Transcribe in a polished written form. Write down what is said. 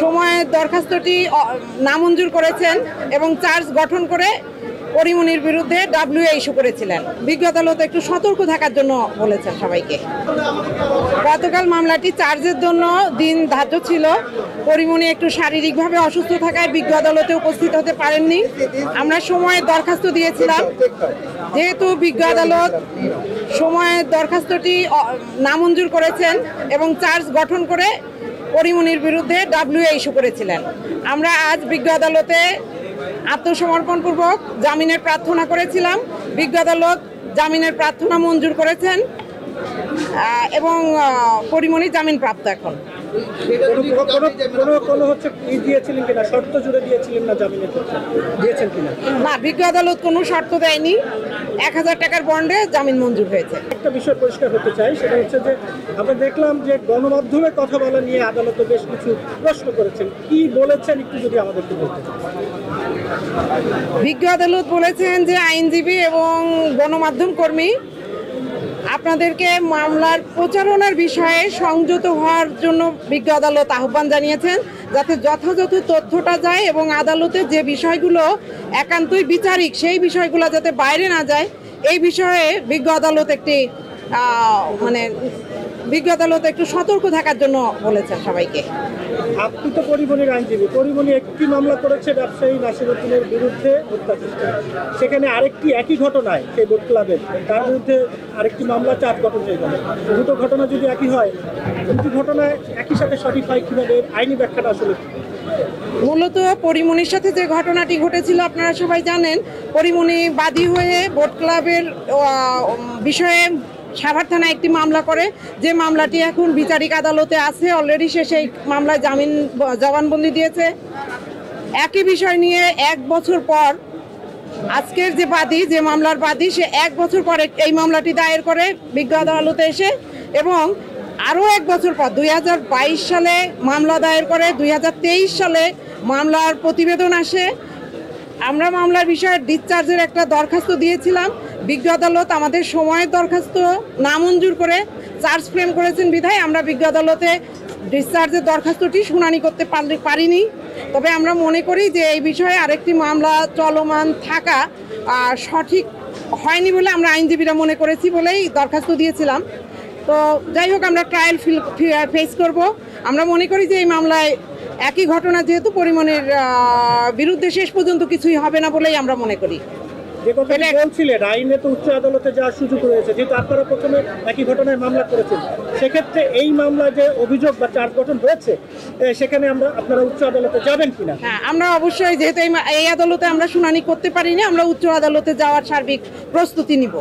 সময়ের দরখাস্তটি নামঞ্জুর করেছেন এবং চার্জ গঠন করে পরিমনির বিরুদ্ধে ডাব্লিউএ ইস্যু করেছিলেন। বিজ্ঞ আদালত একটু সতর্ক থাকার জন্য বলেছেন সবাইকে। গতকাল মামলাটি চার্জের জন্য দিন ধার্য ছিল। পরিমনি একটু শারীরিকভাবে অসুস্থ থাকায় বিজ্ঞ আদালতে উপস্থিত হতে পারেননি। আমরা সময়ের দরখাস্ত দিয়েছিলাম। যেহেতু বিজ্ঞ আদালত সময়ের দরখাস্তটি নামঞ্জুর করেছেন এবং চার্জ গঠন করে পরিমনির বিরুদ্ধে ডাব্লিউএ ইস্যু করেছিলেন, আমরা আজ বিজ্ঞ আদালতে আত্মসমর্পণপূর্বক জামিনের প্রার্থনা করেছিলাম। বিজ্ঞ আদালত জামিনের প্রার্থনা মঞ্জুর করেছেন এবং পরিমনি জামিন প্রাপ্ত। এখন না, বিজ্ঞ আদালত কোনো শর্ত দেয়নি। 1000 টাকার বন্ডে জামিন মঞ্জুর হয়েছে। একটা বিষয় পরিষ্কার হতে চাই, সেটা হচ্ছে যে আমরা দেখলাম যে গণমাধ্যমে কথা বলা নিয়ে আদালতে বেশ কিছু প্রশ্ন করেছেন, কি বলেছেন একটু যদি আমাদেরকে বলতে। বিজ্ঞ আদালত বলেছেন যে আইনজীবী এবং গণমাধ্যম কর্মী আপনাদেরকে মামলার প্রচারণার বিষয়ে সংযত হওয়ার জন্য বিজ্ঞ আদালত আহ্বান জানিয়েছেন, যাতে যথাযথ তথ্যটা যায় এবং আদালতে যে বিষয়গুলো একান্তই বিচারিক সেই বিষয়গুলো যাতে বাইরে না যায়, এই বিষয়ে বিজ্ঞ আদালত বিজ্ঞ আদালত একটু সতর্ক থাকার জন্য বলেছেন সবাইকে। আপনি তো পরিমনির আইনজীবী, পরিমনি একটি মামলা করেছে ব্যবসায়ী নাসিরউদ্দিনের বিরুদ্ধে হত্যা চেষ্টা, সেখানে আরেকটি একই ঘটনায় সেই বোট ক্লাবের তার বিরুদ্ধে আরেকটি মামলা চার্জ গঠন হয়ে গেল। দুটো ঘটনা যদি একই হয়, দুটি ঘটনায় একই সাথে সঠিক হয় কিভাবে? আইনি ব্যাখ্যাটা আসলে মূলত পরিমনির সাথে যে ঘটনাটি ঘটেছিল আপনারা সবাই জানেন। পরিমনি বাদী হয়ে বোট ক্লাবের বিষয়ে সাভার থানায় একটি মামলা করে, যে মামলাটি এখন বিচারিক আদালতে আছে। অলরেডি সে সেই মামলায় জবানবন্দি দিয়েছে। একই বিষয় নিয়ে 1 বছর পর আজকের যে বাদী, যে মামলার বাদী, সে 1 বছর পরে এই মামলাটি দায়ের করে বিজ্ঞ আদালতে এসে, এবং আরও 1 বছর পর 2022 সালে মামলা দায়ের করে। 2023 সালে মামলার প্রতিবেদন আসে। আমরা মামলার বিষয়ে ডিসচার্জের একটা দরখাস্ত দিয়েছিলাম। বিজ্ঞ আদালত আমাদের সময়ের দরখাস্ত নামঞ্জুর করে চার্জ ফ্রেম করেছেন বিধায় আমরা বিজ্ঞ আদালতে ডিসচার্জের দরখাস্তটি শুনানি করতে পারিনি। তবে আমরা মনে করি যে এই বিষয়ে আরেকটি মামলা চলমান থাকা সঠিক হয়নি বলে আমরা আইনজীবীরা মনে করেছি বলেই দরখাস্ত দিয়েছিলাম। তো যাই হোক, আমরা ট্রায়াল ফেস করব। আমরা মনে করি যে এই মামলায় একই ঘটনা যেহেতু পরিমনির বিরুদ্ধে শেষ পর্যন্ত কিছুই হবে না বলেই আমরা মনে করি। যে কথা বলছিলেন, আইনে তো উচ্চ আদালতে যাওয়ার সুযোগ রয়েছে, যেহেতু আপনারা প্রথমে একই ঘটনায় মামলা করেছেন, সেক্ষেত্রে এই মামলায় যে অভিযোগ বা চার্জ গঠন হয়েছে সেখানে আপনারা উচ্চ আদালতে যাবেন কিনা? হ্যাঁ, আমরা অবশ্যই, যেহেতু এই আদালতে আমরা শুনানি করতে পারিনি, আমরা উচ্চ আদালতে যাওয়ার সার্বিক প্রস্তুতি নিব।